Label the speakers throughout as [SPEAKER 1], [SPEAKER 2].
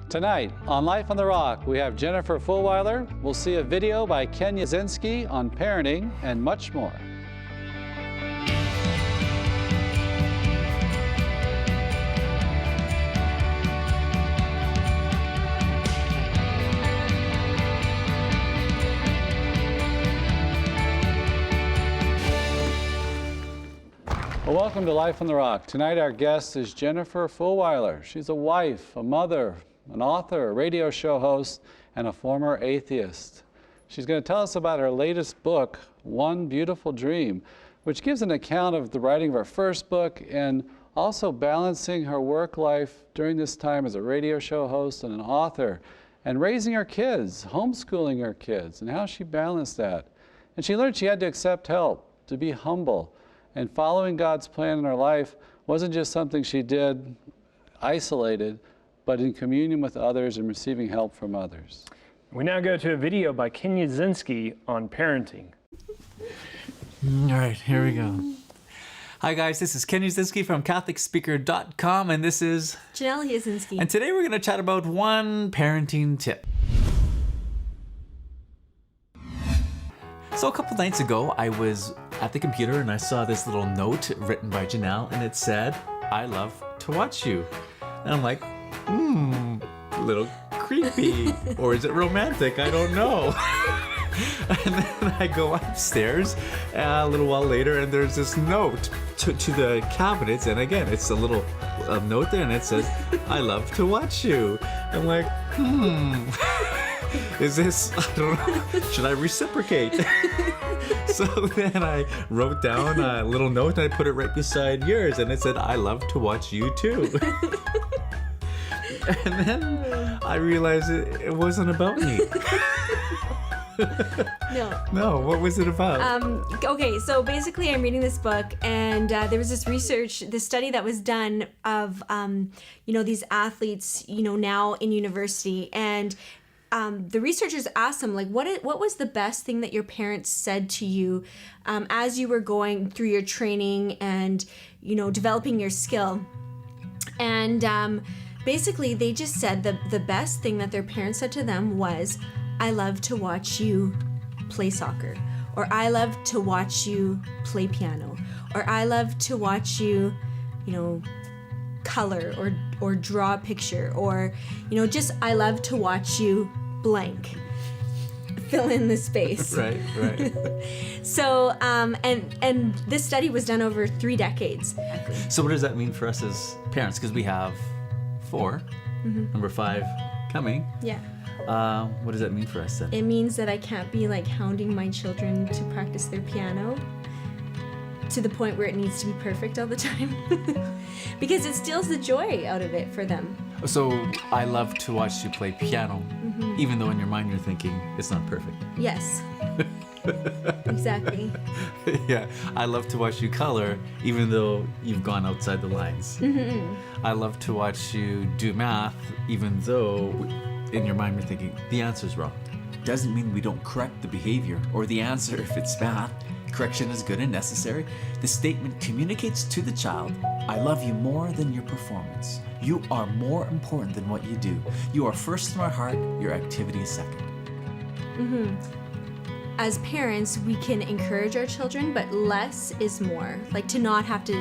[SPEAKER 1] Tonight on Life on the Rock, we have Jennifer Fulwiler. We'll see a video by ytsync-en on parenting and much more. Well, welcome to Life on the Rock. Tonight our guest is Jennifer Fulwiler. She's a wife, a mother, an author, a radio show host, and a former atheist. She's going to tell us about her latest book, One Beautiful Dream, which gives an account of the writing of her first book and also balancing her work life during this time as a radio show host and an author, and raising her kids, homeschooling her kids, and how she balanced that. And she learned she had to accept help, to be humble, and following God's plan in her life wasn't just something she did isolated, but in communion with others and receiving help from others.
[SPEAKER 2] We now go to a video by ytsync-en on parenting.
[SPEAKER 3] All right, here we go. Hi guys, this is ytsync-en from CatholicSpeaker.com, and this is
[SPEAKER 4] Janelle Ytsync-en.
[SPEAKER 3] And today we're going to chat about one parenting tip. So a couple nights ago, I was at the computer and I saw this little note written by Janelle, and it said, "I love to watch you." And I'm like, a little creepy. Or is it romantic? I don't know. And then I go upstairs a little while later, and there's this note to the cabinets, and again, it's a little note there, and it says, "I love to watch you." I'm like, is this, I don't know, should I reciprocate? So then I wrote down a little note and I put it right beside yours, and it said, "I love to watch you too." And then I realized it wasn't about me. No, what was it about?
[SPEAKER 4] Okay, so basically I'm reading this book, and there was this study that was done of, these athletes, now in university, and the researchers asked them, like, what was the best thing that your parents said to you as you were going through your training and, developing your skill? And basically they just said the best thing that their parents said to them was, "I love to watch you play soccer," or "I love to watch you play piano," or "I love to watch you, color or draw a picture," or, just "I love to watch you blank." Fill in the space.
[SPEAKER 3] Right.
[SPEAKER 4] So, and this study was done over 3 decades.
[SPEAKER 3] So what does that mean for us as parents? Because we have 4, number 5 coming.
[SPEAKER 4] Yeah.
[SPEAKER 3] What does that mean for us then?
[SPEAKER 4] It means that I can't be like hounding my children to practice their piano to the point where it needs to be perfect all the time. Because it steals the joy out of it for them.
[SPEAKER 3] So I love to watch you play piano, even though in your mind you're thinking it's not perfect.
[SPEAKER 4] Yes. Exactly.
[SPEAKER 3] Yeah, I love to watch you color, even though you've gone outside the lines. I love to watch you do math, even though in your mind you're thinking the answer's wrong.
[SPEAKER 5] Doesn't mean we don't correct the behavior or the answer if it's math. Correction is good and necessary. The statement communicates to the child, "I love you more than your performance. You are more important than what you do. You are first in my heart, your activity is second."
[SPEAKER 4] As parents, we can encourage our children, but less is more. Like, to not have to,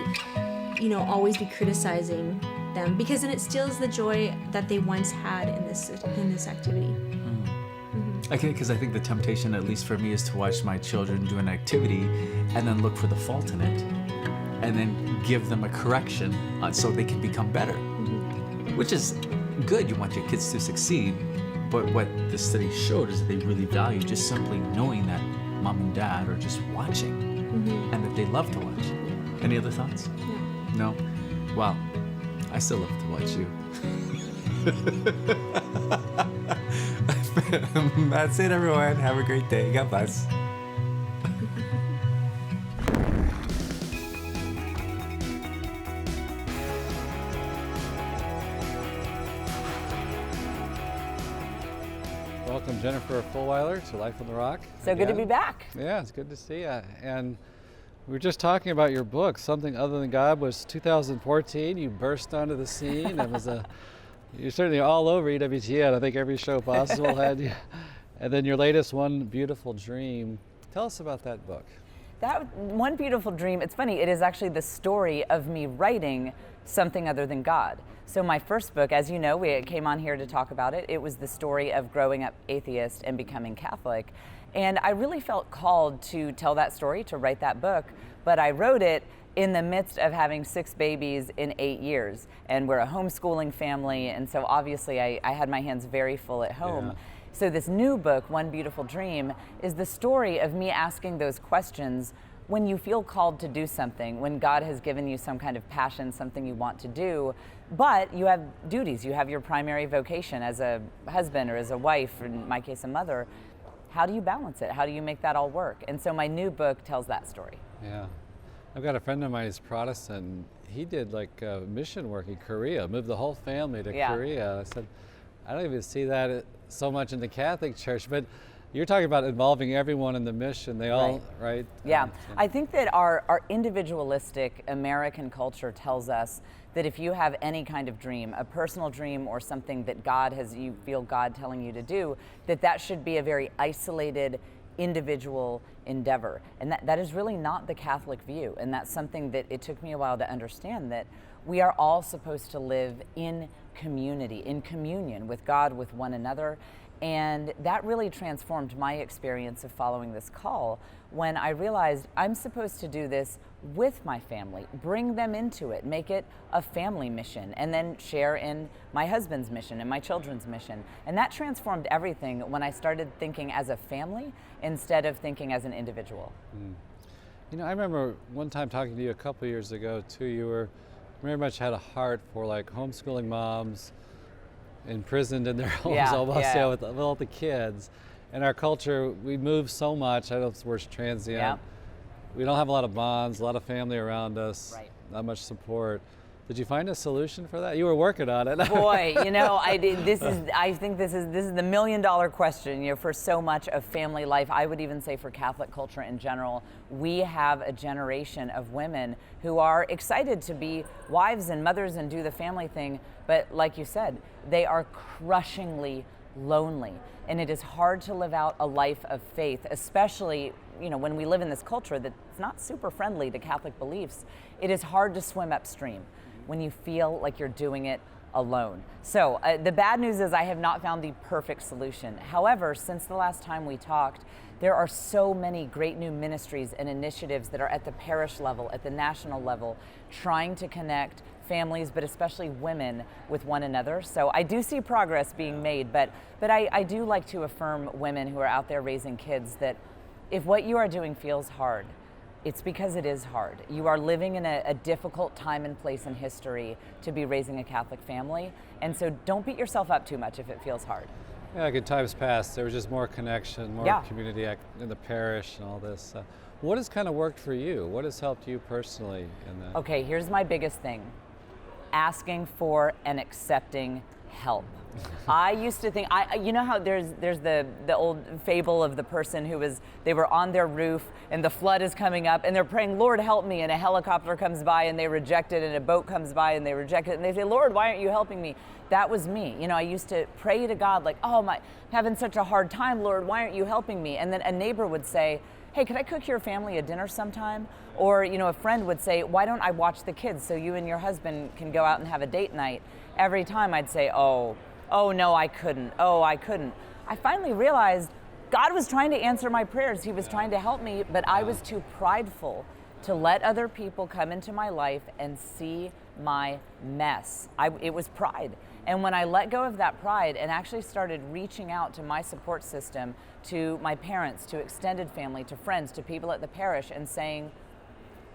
[SPEAKER 4] always be criticizing them, because then it steals the joy that they once had in this activity.
[SPEAKER 3] Because I think the temptation, at least for me, is to watch my children do an activity and then look for the fault in it and then give them a correction so they can become better, which is good. You want your kids to succeed, but what the study showed is that they really value just simply knowing that mom and dad are just watching and that they love to watch. Any other thoughts? No? Well, I still love to watch you. That's it, everyone. Have a great day. God bless.
[SPEAKER 1] Welcome, Jennifer Fulwiler, to Life on the Rock.
[SPEAKER 6] So good to be back.
[SPEAKER 1] Yeah, it's good to see you. And we were just talking about your book, Something Other Than God. Was 2014. You burst onto the scene. It was a You're certainly all over EWTN. I think every show possible had you. And then your latest one, Beautiful Dream. Tell us about that book.
[SPEAKER 6] That One Beautiful Dream, it's funny, it is actually the story of me writing something other than God. So my first book, as you know, we came on here to talk about it. It was the story of growing up atheist and becoming Catholic. And I really felt called to tell that story, to write that book, but I wrote it in the midst of having 6 babies in 8 years. And we're a homeschooling family, and so obviously I had my hands very full at home.
[SPEAKER 1] Yeah.
[SPEAKER 6] So this new book, One Beautiful Dream, is the story of me asking those questions when you feel called to do something, when God has given you some kind of passion, something you want to do, but you have duties, you have your primary vocation as a husband or as a wife, or in my case a mother. How do you balance it? How do you make that all work? And so my new book tells that story.
[SPEAKER 1] Yeah. I've got a friend of mine who's Protestant. He did like mission work in Korea, moved the whole family to Korea. I said, I don't even see that so much in the Catholic Church, but you're talking about involving everyone in the mission. They all, right?
[SPEAKER 6] Yeah, I think that our individualistic American culture tells us that if you have any kind of dream, a personal dream or something that you feel God telling you to do, that should be a very isolated, individual endeavor. And that is really not the Catholic view. And that's something that it took me a while to understand, that we are all supposed to live in community, in communion with God, with one another. And that really transformed my experience of following this call when I realized I'm supposed to do this with my family, bring them into it, make it a family mission, and then share in my husband's mission and my children's mission. And that transformed everything when I started thinking as a family instead of thinking as an individual.
[SPEAKER 1] You know, I remember one time talking to you a couple years ago too, you were very much had a heart for like homeschooling moms, imprisoned in their homes almost with all the kids. In our culture, we move so much. I know it's worse transient.
[SPEAKER 6] Yeah.
[SPEAKER 1] We don't have a lot of bonds, a lot of family around us,
[SPEAKER 6] Right.
[SPEAKER 1] not much support. Did you find a solution for that? You were working on it.
[SPEAKER 6] Boy, you know, I think this is the $1 million question, you know, for so much of family life. I would even say for Catholic culture in general, we have a generation of women who are excited to be wives and mothers and do the family thing, but like you said, they are crushingly lonely. And it is hard to live out a life of faith, especially, you know, when we live in this culture that's not super friendly to Catholic beliefs. It is hard to swim upstream when you feel like you're doing it alone. So the bad news is I have not found the perfect solution. However, since the last time we talked, there are so many great new ministries and initiatives that are at the parish level, at the national level, trying to connect families, but especially women, with one another. So I do see progress being made, but I do like to affirm women who are out there raising kids that if what you are doing feels hard, it's because it is hard. You are living in a difficult time and place in history to be raising a Catholic family, and so don't beat yourself up too much if it feels hard.
[SPEAKER 1] Yeah, like in times past, there was just more connection, more community in the parish and all this. What has kind of worked for you? What has helped you personally in that?
[SPEAKER 6] Okay, here's my biggest thing. Asking for and accepting help. I used to think, you know how there's the old fable of the person they were on their roof and the flood is coming up and they're praying, Lord, help me, and a helicopter comes by and they reject it, and a boat comes by and they reject it, and they say, Lord, why aren't you helping me? That was me. You know, I used to pray to God like, oh, I'm having such a hard time, Lord, why aren't you helping me? And then a neighbor would say, hey, could I cook your family a dinner sometime? Or, you know, a friend would say, why don't I watch the kids so you and your husband can go out and have a date night? Every time I'd say, oh no, I couldn't. Oh, I couldn't. I finally realized God was trying to answer my prayers. He was trying to help me, but I was too prideful to let other people come into my life and see my mess. It was pride. And when I let go of that pride and actually started reaching out to my support system, to my parents, to extended family, to friends, to people at the parish, and saying,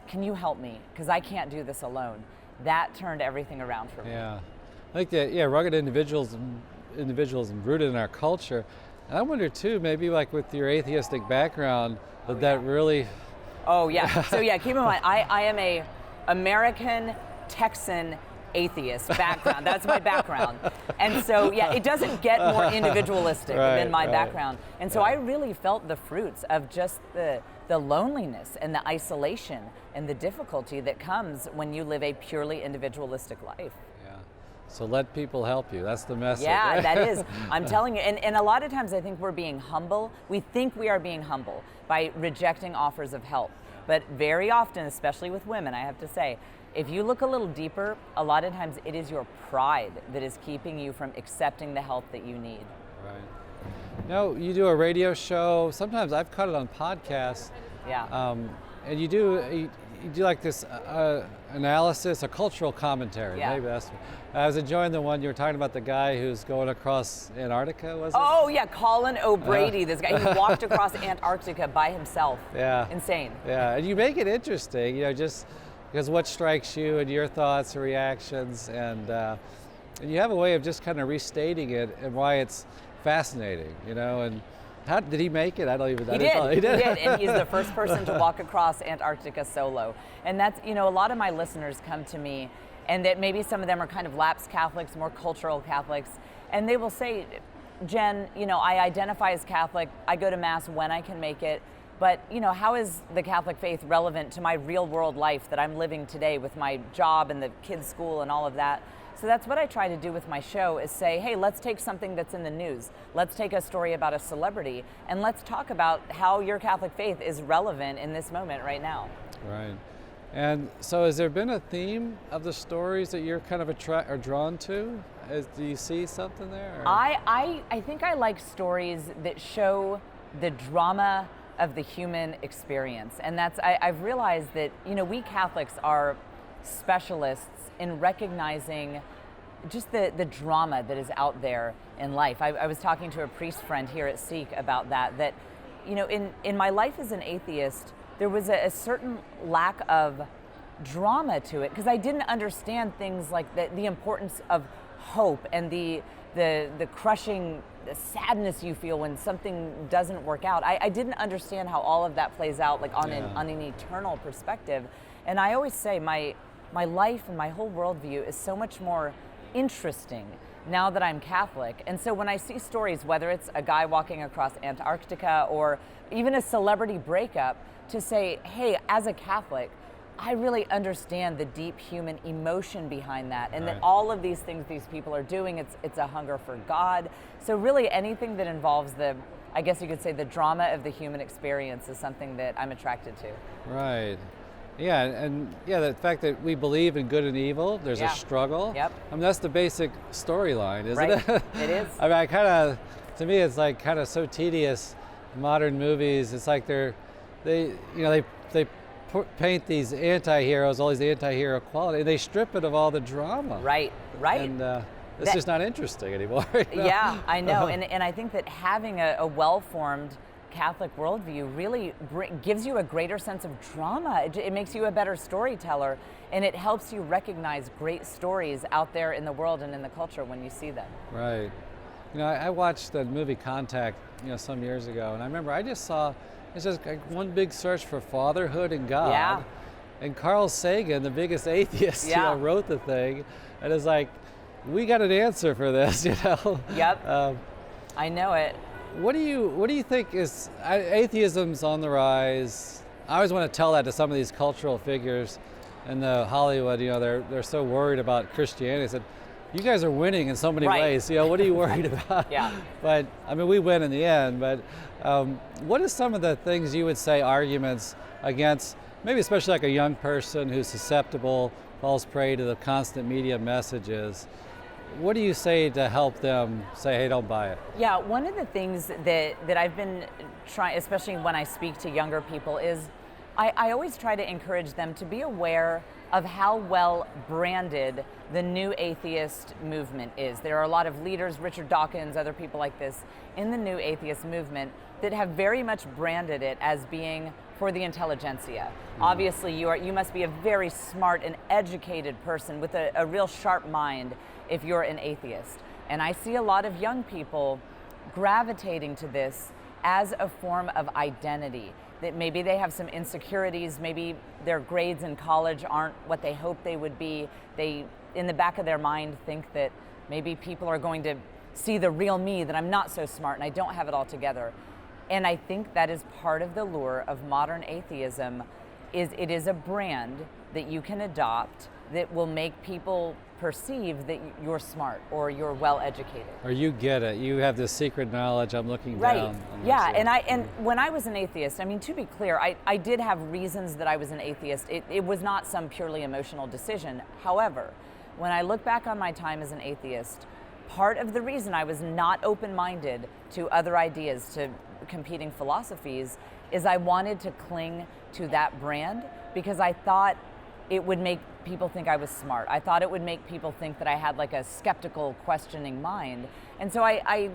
[SPEAKER 6] can you help me? Because I can't do this alone. That turned everything around for me.
[SPEAKER 1] Yeah. I think that, rugged individuals rooted in our culture. And I wonder too, maybe like with your atheistic background, that really...
[SPEAKER 6] Oh yeah, so yeah, keep in mind, I am a American Texan atheist background. That's my background. And so yeah, it doesn't get more individualistic than my background. And so I really felt the fruits of just the loneliness and the isolation and the difficulty that comes when you live a purely individualistic life.
[SPEAKER 1] So let people help you. That's the message.
[SPEAKER 6] Yeah,
[SPEAKER 1] right?
[SPEAKER 6] that is. I'm telling you. And a lot of times I think we're being humble. We think we are being humble by rejecting offers of help. But very often, especially with women, I have to say, if you look a little deeper, a lot of times it is your pride that is keeping you from accepting the help that you need.
[SPEAKER 1] Right. Now, you do a radio show. Sometimes I've caught it on podcasts.
[SPEAKER 6] Yeah.
[SPEAKER 1] And you do like this analysis, a cultural commentary.
[SPEAKER 6] Yeah.
[SPEAKER 1] Maybe that's. I was enjoying the one you were talking about, the guy who's going across Antarctica, was it?
[SPEAKER 6] Oh yeah, Colin O'Brady, this guy, he walked across Antarctica by himself.
[SPEAKER 1] Yeah.
[SPEAKER 6] Insane.
[SPEAKER 1] Yeah, and you make it interesting, just because what strikes you and your thoughts and reactions, and you have a way of just kind of restating it and why it's fascinating, and how did he make it? I don't even know.
[SPEAKER 6] He did, and he's the first person to walk across Antarctica solo. And that's, a lot of my listeners come to me, and that maybe some of them are kind of lapsed Catholics, more cultural Catholics, and they will say, Jen, I identify as Catholic, I go to Mass when I can make it, but how is the Catholic faith relevant to my real world life that I'm living today with my job and the kids' school and all of that? So that's what I try to do with my show, is say, hey, let's take something that's in the news. Let's take a story about a celebrity, and let's talk about how your Catholic faith is relevant in this moment right now.
[SPEAKER 1] Right. And so has there been a theme of the stories that you're kind of are drawn to? Do you see something there? Or?
[SPEAKER 6] I think I like stories that show the drama of the human experience. And I've realized that, we Catholics are specialists in recognizing just the drama that is out there in life. I was talking to a priest friend here at Seek about that in my life as an atheist, there was a certain lack of drama to it, because I didn't understand things like the importance of hope and the crushing sadness you feel when something doesn't work out. I didn't understand how all of that plays out, like on an eternal perspective. And I always say my life and my whole worldview is so much more interesting now that I'm Catholic. And so when I see stories, whether it's a guy walking across Antarctica or even a celebrity breakup, to say, hey, as a Catholic, I really understand the deep human emotion behind that, and that all of these things these people are doing, it's a hunger for God. So really anything that involves I guess you could say, the drama of the human experience is something that I'm attracted to.
[SPEAKER 1] Right. Yeah, and the fact that we believe in good and evil, there's a struggle.
[SPEAKER 6] Yep.
[SPEAKER 1] I mean, that's the basic storyline, isn't it?
[SPEAKER 6] It is.
[SPEAKER 1] I mean, to me, it's like kind of so tedious. Modern movies, it's like they paint these anti-heroes, all these anti-hero qualities, and they strip it of all the drama.
[SPEAKER 6] Right.
[SPEAKER 1] And it's just not interesting anymore.
[SPEAKER 6] Yeah, I know. And I think that having a well-formed Catholic worldview really gives you a greater sense of drama. It makes you a better storyteller, and it helps you recognize great stories out there in the world and in the culture when you see them.
[SPEAKER 1] Right. I watched the movie Contact, some years ago, and I remember I just saw, it's just like one big search for fatherhood and God.
[SPEAKER 6] Yeah.
[SPEAKER 1] And Carl Sagan, the biggest atheist, wrote the thing, and it's like, we got an answer for this,
[SPEAKER 6] Yep. I know it.
[SPEAKER 1] What do you think is atheism's on the rise? I always want to tell that to some of these cultural figures in the Hollywood. They're so worried about Christianity. I said, you guys are winning in so many ways. What are you worried about?
[SPEAKER 6] Yeah.
[SPEAKER 1] But I mean, we win in the end. But what are some of the things you would say arguments against, maybe especially like a young person who's susceptible, falls prey to the constant media messages? What do you say to help them say, hey, don't buy it?
[SPEAKER 6] Yeah, one of the things that I've been trying, especially when I speak to younger people, is I always try to encourage them to be aware of how well branded the new atheist movement is. There are a lot of leaders, Richard Dawkins, other people like this, in the new atheist movement that have very much branded it as being for the intelligentsia. Obviously, you must be a very smart and educated person with a real sharp mind if you're an atheist. And I see a lot of young people gravitating to this as a form of identity, that maybe they have some insecurities, maybe their grades in college aren't what they hoped they would be. They, in the back of their mind, think that maybe people are going to see the real me, that I'm not so smart and I don't have it all together. And I think that is part of the lure of modern atheism, is it is a brand that you can adopt that will make people perceive that you're smart or you're well educated.
[SPEAKER 1] Or you get it. You have this secret knowledge. I'm looking
[SPEAKER 6] Right.
[SPEAKER 1] down.
[SPEAKER 6] Yeah. And when I was an atheist, I mean, to be clear, I did have reasons that I was an atheist. It was not some purely emotional decision. However, when I look back on my time as an atheist, part of the reason I was not open-minded to other ideas, to competing philosophies, is I wanted to cling to that brand because I thought it would make people think I was smart. I thought it would make people think that I had like a skeptical, questioning mind. And so I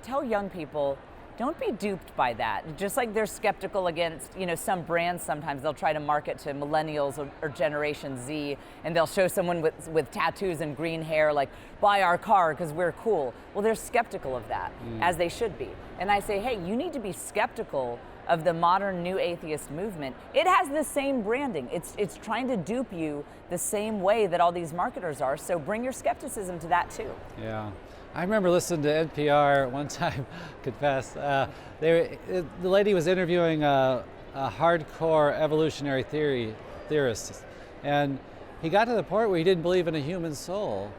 [SPEAKER 6] tell young people, don't be duped by that. Just like they're skeptical against, some brands sometimes, they'll try to market to millennials or Generation Z, and they'll show someone with tattoos and green hair, like, buy our car because we're cool. Well, they're skeptical of that, as they should be. And I say, hey, you need to be skeptical of the modern new atheist movement. It has the same branding. It's trying to dupe you the same way that all these marketers are, so bring your skepticism to that too.
[SPEAKER 1] Yeah. I remember listening to NPR one time, confess, the lady was interviewing a hardcore evolutionary theorist, and he got to the point where he didn't believe in a human soul.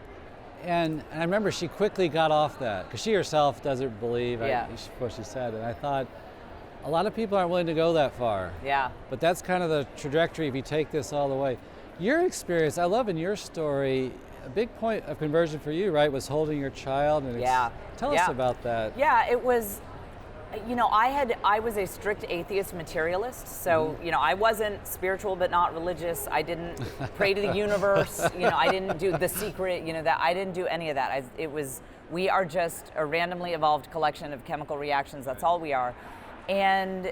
[SPEAKER 1] And I remember she quickly got off that, because she herself doesn't believe what she said, and I thought, a lot of people aren't willing to go that far.
[SPEAKER 6] Yeah.
[SPEAKER 1] But that's kind of the trajectory if you take this all the way. Your experience, I love in your story, a big point of conversion for you, right, was holding your child. And tell us about that.
[SPEAKER 6] Yeah, it was, I was a strict atheist materialist, so, I wasn't spiritual but not religious. I didn't pray to the universe, I didn't do The Secret, that I didn't do any of that. We are just a randomly evolved collection of chemical reactions, that's all we are. And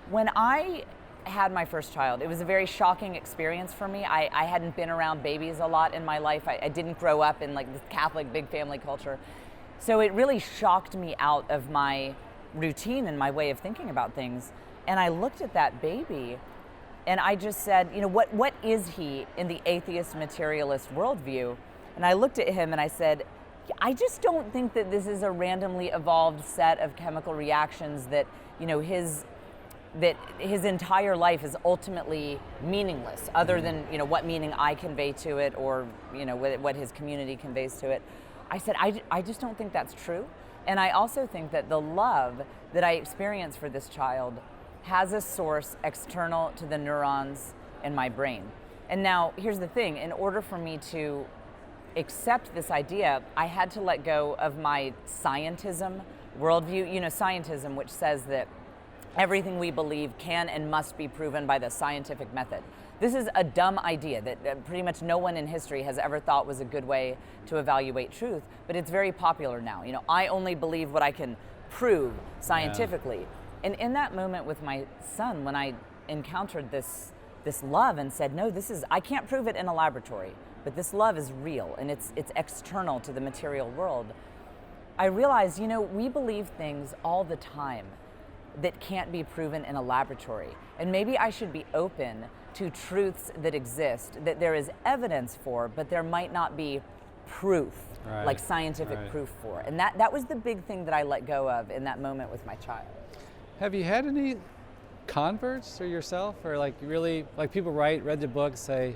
[SPEAKER 6] when I had my first child, it was a very shocking experience for me. I hadn't been around babies a lot in my life. I didn't grow up in like the Catholic big family culture. So it really shocked me out of my routine and my way of thinking about things. And I looked at that baby and I just said, what is he in the atheist materialist worldview? And I looked at him and I said, I just don't think that this is a randomly evolved set of chemical reactions that, his entire life is ultimately meaningless, other than, what meaning I convey to it or, what his community conveys to it. I said, I just don't think that's true. And I also think that the love that I experience for this child has a source external to the neurons in my brain. And now, here's the thing, in order for me to accept this idea, I had to let go of my scientism worldview. Scientism, which says that everything we believe can and must be proven by the scientific method. This is a dumb idea that pretty much no one in history has ever thought was a good way to evaluate truth, but it's very popular now. I only believe what I can prove scientifically. Yeah. And in that moment with my son, when I encountered this love and said, no, I can't prove it in a laboratory, but this love is real and it's external to the material world, I realized, we believe things all the time that can't be proven in a laboratory. And maybe I should be open to truths that exist, that there is evidence for, but there might not be proof, like scientific proof for. And that was the big thing that I let go of in that moment with my child.
[SPEAKER 1] Have you had any converts or yourself, or really, people read the book, say,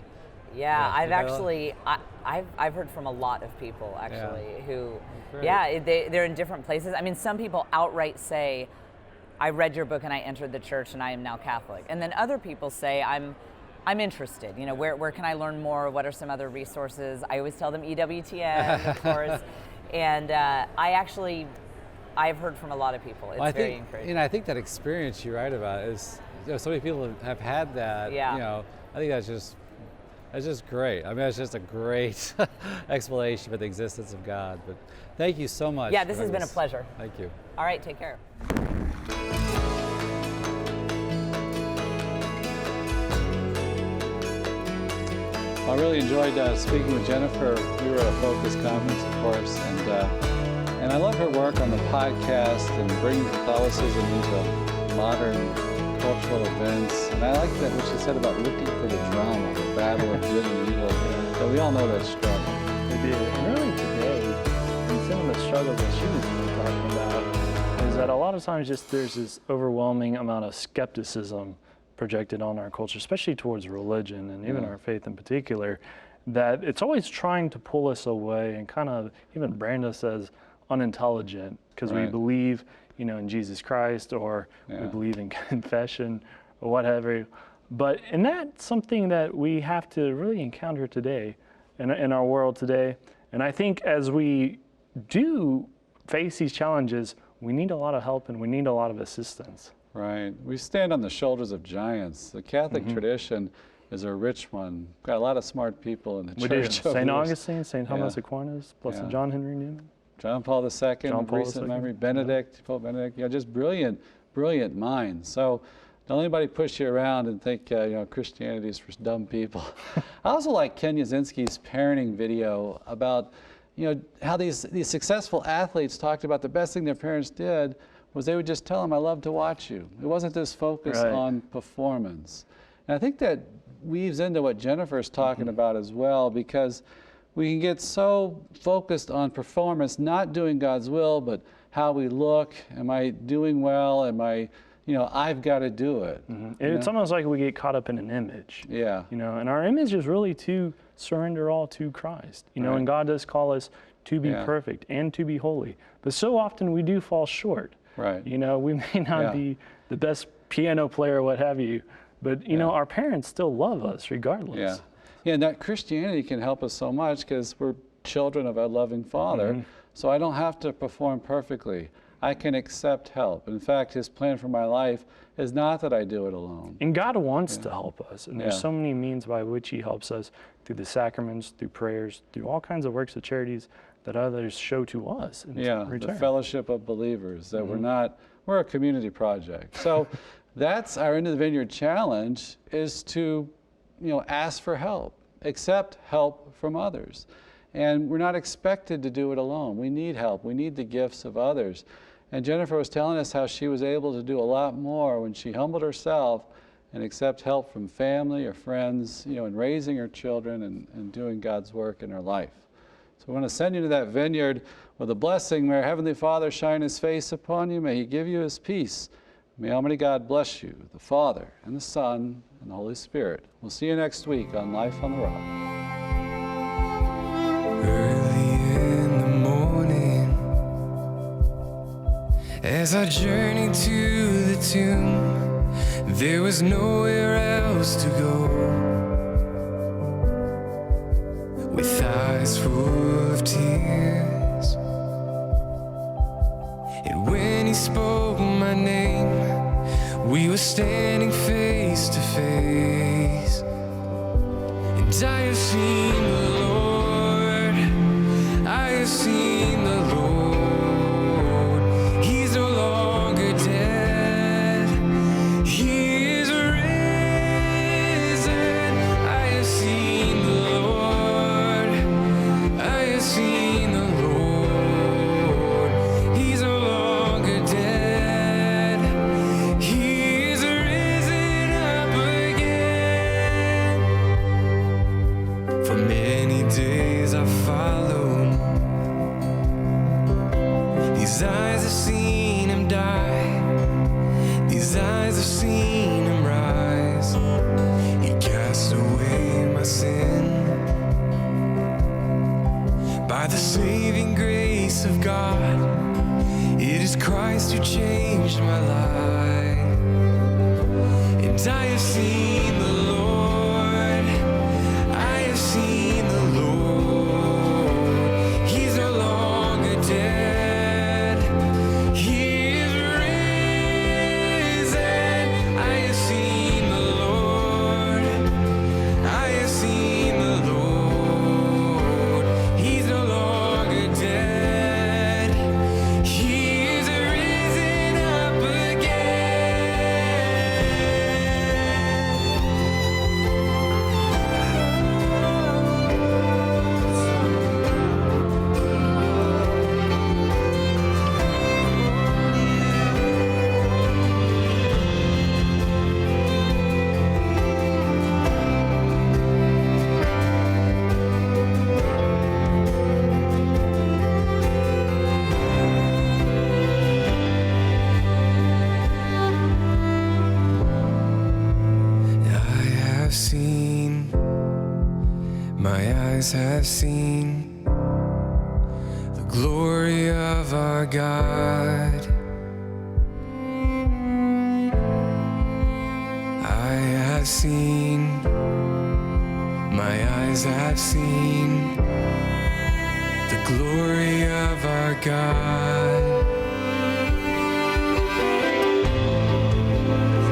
[SPEAKER 6] yeah, I've heard from a lot of people actually who, they're in different places. I mean, some people outright say, I read your book and I entered the church and I am now Catholic. And then other people say, I'm interested. Where can I learn more? What are some other resources? I always tell them EWTN, of course. And I've heard from a lot of people. It's very encouraging.
[SPEAKER 1] I think that experience you write about is, so many people have had that.
[SPEAKER 6] Yeah.
[SPEAKER 1] I think that's just great. I mean, it's just a great explanation for the existence of God. But thank you so much.
[SPEAKER 6] Yeah, this has been a pleasure.
[SPEAKER 1] Thank you.
[SPEAKER 6] All right, take care.
[SPEAKER 1] I really enjoyed speaking with Jennifer. We were at a Focus conference, of course, and I love her work on the podcast and bringing Catholicism into modern cultural events. And I like that what she said about looking for the drama, the battle of good and evil. But we all know that struggle.
[SPEAKER 2] We do. And really today, and some of the struggles that she was really talking about is that a lot of times there's this overwhelming amount of skepticism projected on our culture, especially towards religion and even our faith in particular. that it's always trying to pull us away and kind of even brand us as unintelligent because we
[SPEAKER 1] Right.
[SPEAKER 2] believe, in Jesus Christ, or we
[SPEAKER 1] Yeah.
[SPEAKER 2] believe in confession or whatever. And that's something that we have to really encounter today in our world today. And I think as we do face these challenges, we need a lot of help and we need a lot of assistance.
[SPEAKER 1] Right. We stand on the shoulders of giants. The Catholic tradition is a rich one. Got a lot of smart people in the
[SPEAKER 2] We do.
[SPEAKER 1] church. over
[SPEAKER 2] St.
[SPEAKER 1] the years.
[SPEAKER 2] Augustine, St. Thomas
[SPEAKER 1] Yeah.
[SPEAKER 2] Aquinas, Blessed
[SPEAKER 1] Yeah.
[SPEAKER 2] John Henry Newman.
[SPEAKER 1] John Paul II,
[SPEAKER 2] John Paul
[SPEAKER 1] recent
[SPEAKER 2] II,
[SPEAKER 1] memory,
[SPEAKER 2] yeah.
[SPEAKER 1] Benedict, Pope Benedict, just brilliant minds. So don't anybody push you around and think, Christianity is for dumb people. I also like Ken Yazinski's parenting video about, how these successful athletes talked about the best thing their parents did was they would just tell them, I love to watch you. It wasn't this focus
[SPEAKER 2] Right.
[SPEAKER 1] on performance. And I think that weaves into what Jennifer's talking about as well, because we can get so focused on performance, not doing God's will, but how we look. Am I doing well? Am I, I've got to do it.
[SPEAKER 2] It's almost like we get caught up in an image.
[SPEAKER 1] Yeah.
[SPEAKER 2] And our image is really to surrender all to Christ.
[SPEAKER 1] Right.
[SPEAKER 2] And God does call us to be
[SPEAKER 1] Yeah.
[SPEAKER 2] perfect and to be holy. But so often we do fall short.
[SPEAKER 1] Right.
[SPEAKER 2] We may not
[SPEAKER 1] Yeah.
[SPEAKER 2] be the best piano player or what have you, but our parents still love us regardless.
[SPEAKER 1] Yeah. Yeah, and that Christianity can help us so much because we're children of a loving Father. So I don't have to perform perfectly. I can accept help. In fact, His plan for my life is not that I do it alone.
[SPEAKER 2] And God wants to help us. And there's
[SPEAKER 1] Yeah.
[SPEAKER 2] so many means by which He helps us through the sacraments, through prayers, through all kinds of works of charities that others show to us in
[SPEAKER 1] Yeah, the
[SPEAKER 2] return.
[SPEAKER 1] fellowship of believers, that we're a community project. So that's our Into the Vineyard challenge, is to, ask for help, accept help from others. And we're not expected to do it alone. We need help. We need the gifts of others. And Jennifer was telling us how she was able to do a lot more when she humbled herself and accept help from family or friends, in raising her children and doing God's work in her life. So we want to send you to that vineyard with a blessing. May our Heavenly Father shine His face upon you. May He give you His peace. May Almighty God bless you, the Father and the Son and the Holy Spirit. We'll see you next week on Life on the Rock.
[SPEAKER 7] Early in the morning, as I journeyed to the tomb, there was nowhere else to go. With eyes full of tears, and when He spoke my name, we were standing face to face. And I have seen the Lord, I have seen the Lord. He's no longer dead, He is risen. I have seen the Lord, I have seen the Lord. He's no longer dead, He is risen up again. For many days I followed, these eyes have seen Him die, these eyes have seen Him rise. He cast away my sin. By the saving grace of God, it is Christ who changed my life. And I have seen the Lord, I have seen the Lord. He's no longer dead, He is risen. I have seen the Lord, I have seen the Lord. He's no longer dead, He is risen up again. eyes have seen the glory of our God. I have seen, my eyes have seen the glory of our God.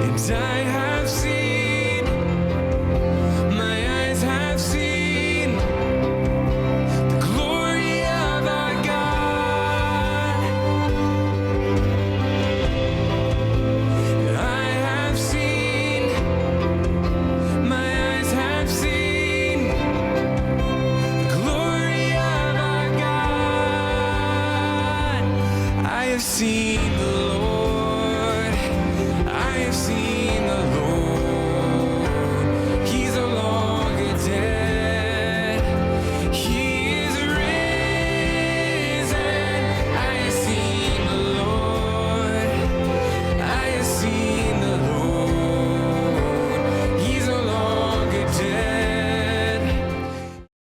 [SPEAKER 7] And I have seen, my eyes have seen the glory of our God. And I have seen, my eyes have seen the glory of our God. I have seen the Lord